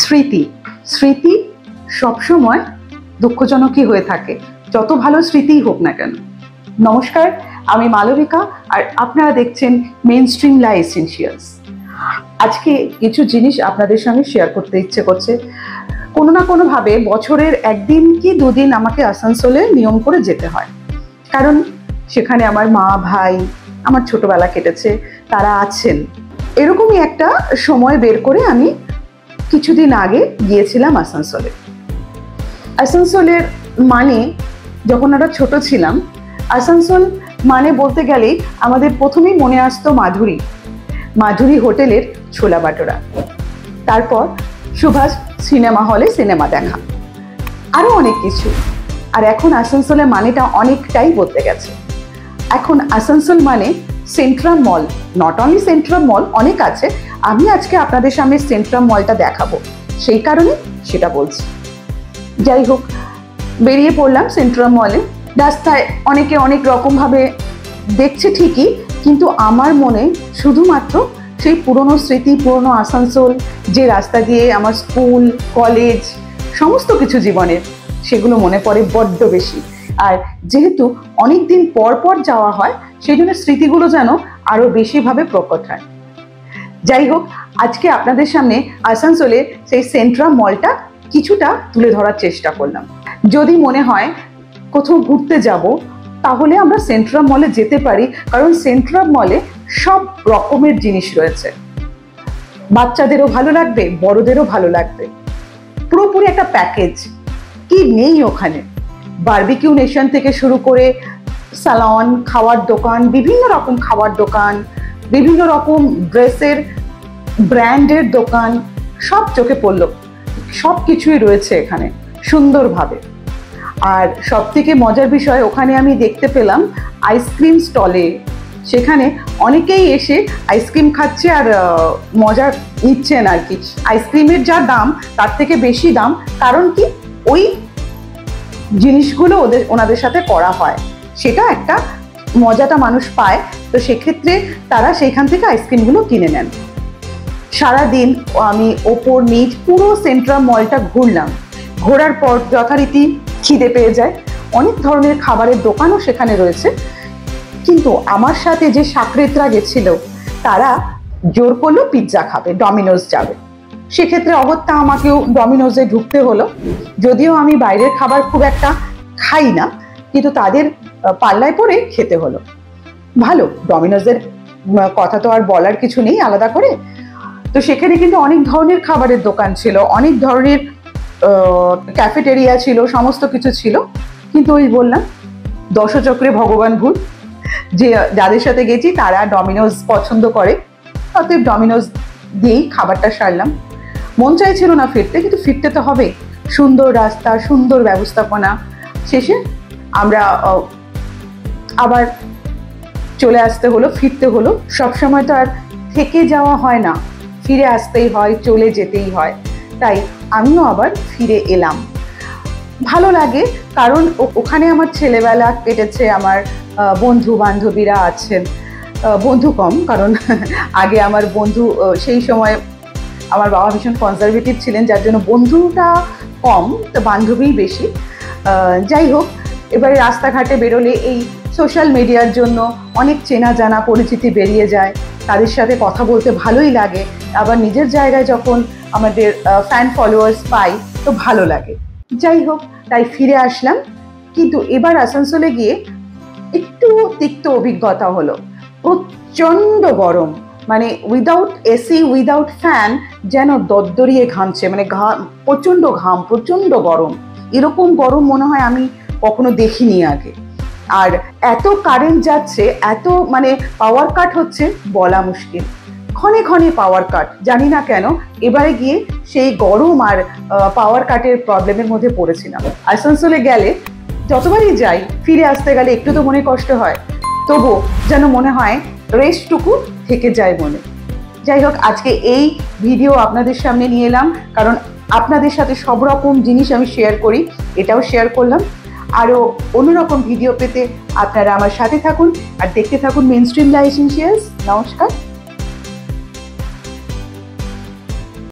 স্মৃতি স্মৃতি সবসময় দুঃখজনকই হয়ে থাকে, যত ভালো স্মৃতিই হোক না কেন। নমস্কার, আমি মালবিকা আর আপনারা দেখছেন মেইনস্ট্রিম লা এসেনশিয়ালস। আজকে কিছু জিনিস আপনাদের সঙ্গে শেয়ার করতে ইচ্ছে করছে। কোনো না কোনোভাবে বছরের একদিন কি দুদিন আমাকে আসানসোলে নিয়ম করে যেতে হয়, কারণ সেখানে আমার মা ভাই আমার ছোটবেলা কেটেছে, তারা আছেন। এরকমই একটা সময় বের করে আমি কিছুদিন আগে গিয়েছিলাম আসানসোলে। আসানসোলের মানে যখন আমরা ছোট ছিলাম, আসানসোল মানে বলতে গেলেই আমাদের প্রথমেই মনে আসতো মাধুরী হোটেলের ছোলা বাটোরা, তারপর সুভাষ সিনেমা হলে সিনেমা দেখা, আরও অনেক কিছু। আর এখন আসানসোলের মানেটা অনেকটাই বদলে গেছে। এখন আসানসোল মানে Centrum mall. Not only Centrum mall, অনেক আছে। আমি আজকে আপনাদের সামনে সেন্ট্রাম মলটা দেখাবো, সেই কারণে সেটা বলছি। যাই হোক, বেরিয়ে পড়লাম সেন্ট্রাম মলে। রাস্তায় অনেকে অনেক রকমভাবে দেখছে ঠিকই, কিন্তু আমার মনে শুধুমাত্র সেই পুরনো স্মৃতি, পুরনো আসানসোল, যে রাস্তা দিয়ে আমার স্কুল কলেজ সমস্ত কিছু জীবনের, সেগুলো মনে পড়ে বড্ড বেশি। আর যেহেতু অনেক দিন পর পর যাওয়া হয়, সেই জন্য স্মৃতিগুলো যেন আরো বেশিভাবে প্রকট হয়। যাই হোক, আজকে আপনাদের সামনে আসানসোলের সেই সেন্ট্রাম মলটা কিছুটা তুলে ধরার চেষ্টা করলাম। যদি মনে হয় কোথাও ঘুরতে যাব, তাহলে আমরা সেন্ট্রাম মলে যেতে পারি, কারণ সেন্ট্রাম মলে সব রকমের জিনিস রয়েছে। বাচ্চাদেরও ভালো লাগবে, বড়দেরও ভালো লাগবে। পুরোপুরি একটা প্যাকেজ। কি নেই ওখানে? বারবিকিউ নেশন থেকে শুরু করে সালন, খাওয়ার দোকান, বিভিন্ন রকম খাওয়ার দোকান, বিভিন্ন রকম ড্রেসের ব্র্যান্ডের দোকান, সব চোখে পড়ল। সব কিছুই রয়েছে এখানে সুন্দরভাবে। আর সব থেকে মজার বিষয়, ওখানে আমি দেখতে পেলাম আইসক্রিম স্টলে। সেখানে অনেকেই এসে আইসক্রিম খাচ্ছে আর মজা নিচ্ছেন আর কি। আইসক্রিমের যা দাম তার থেকে বেশি দাম, কারণ কি ওই জিনিসগুলো ওনাদের সাথে করা হয়, সেটা একটা মজাটা মানুষ পায়। তো সেক্ষেত্রে তারা সেইখান থেকে আইসক্রিমগুলো কিনে নেন। সারাদিন আমি ওপর নিচ পুরো সেন্ট্রাম মলটা ঘুরলাম। ঘোরার পর যথারীতি খিদে পেয়ে যায়। অনেক ধরনের খাবারের দোকানও সেখানে রয়েছে, কিন্তু আমার সাথে যে সাকরেতরা গেছিল, তারা জোর করলো পিৎজা খাবে, ডমিনোজ যাবে। সেক্ষেত্রে অগত্যা আমাকেও ডমিনোজে ঢুকতে হলো। যদিও আমি বাইরের খাবার খুব একটা খাই না, কিন্তু তাদের পাল্লায় পড়ে খেতে হলো। ভালো, ডমিনোজের কথা তো আর বলার কিছু নেই আলাদা করে। তো সেখানে কিন্তু অনেক ধরনের খাবারের দোকান ছিল, অনেক ধরনের ক্যাফেটেরিয়া ছিল, সমস্ত কিছু ছিল। কিন্তু ওই বললাম, দশচক্রে ভগবান ভুল, যে যাদের সাথে গেছি তারা ডমিনোজ পছন্দ করে, অতএব ডমিনোজ দিয়েই খাবারটা সারলাম। মন চাইছিল না ফিরতে, কিন্তু ফিরতে তো হবে। সুন্দর রাস্তা, সুন্দর ব্যবস্থাপনা। শেষে আমরা আবার চলে আসতে হলো, ফিরতে হলো। সবসময় তো আর থেকে যাওয়া হয় না, ফিরে আসতেই হয়, চলে যেতেই হয়। তাই আমিও আবার ফিরে এলাম। ভালো লাগে, কারণ ওখানে আমার ছেলেবেলা কেটেছে, আমার বন্ধু বান্ধবীরা আছেন। বন্ধু কম, কারণ আগে আমার বন্ধু, সেই সময় আমার বাবা ভীষণ কনজারভেটিভ ছিলেন, যার জন্য বন্ধুটা কম, তো বান্ধবীই বেশি। যাই হোক, এবারে রাস্তাঘাটে বেরোলে এই সোশ্যাল মিডিয়ার জন্য অনেক চেনা জানা পরিচিতি বেরিয়ে যায়, তাদের সাথে কথা বলতে ভালোই লাগে। আবার নিজের জায়গায় যখন আমাদের ফ্যান ফলোয়ার্স পাই, তো ভালো লাগে। যাই হোক, তাই ফিরে আসলাম। কিন্তু এবার আসানসোলে গিয়ে একটু তিক্ত অভিজ্ঞতা হলো। প্রচণ্ড গরম, মানে উইদাউট এসি, উইদাউট ফ্যান যেন দরদরিয়ে ঘামছে, মানে প্রচণ্ড ঘাম, প্রচণ্ড গরম। এরকম গরম মনে হয় আমি কখনো দেখিনি আগে। আর এত কারেন্ট যাচ্ছে, এত মানে পাওয়ার কাট হচ্ছে, বলা মুশকিল। ক্ষণে ক্ষণে পাওয়ার কাট, জানি না কেন। এবারে গিয়ে সেই গরম আর পাওয়ার কাটের প্রবলেমের মধ্যে পড়েছিলাম। আসানসোলে গেলে যতবারই যাই, ফিরে আসতে গেলে একটু তো মনে কষ্ট হয়, তবু যেন মনে হয় রেস্টটুকু থেকে যায় মনে। যাই হোক, আজকে এই ভিডিও আপনাদের সামনে নিয়ে এলাম, কারণ আপনাদের সাথে সব রকম জিনিস আমি শেয়ার করি, এটাও শেয়ার করলাম। আরও অন্যরকম ভিডিও পেতে আপনারা আমার সাথে থাকুন আর দেখতে থাকুন মেইনস্ট্রিম লা এসেনশিয়ালস। নমস্কার।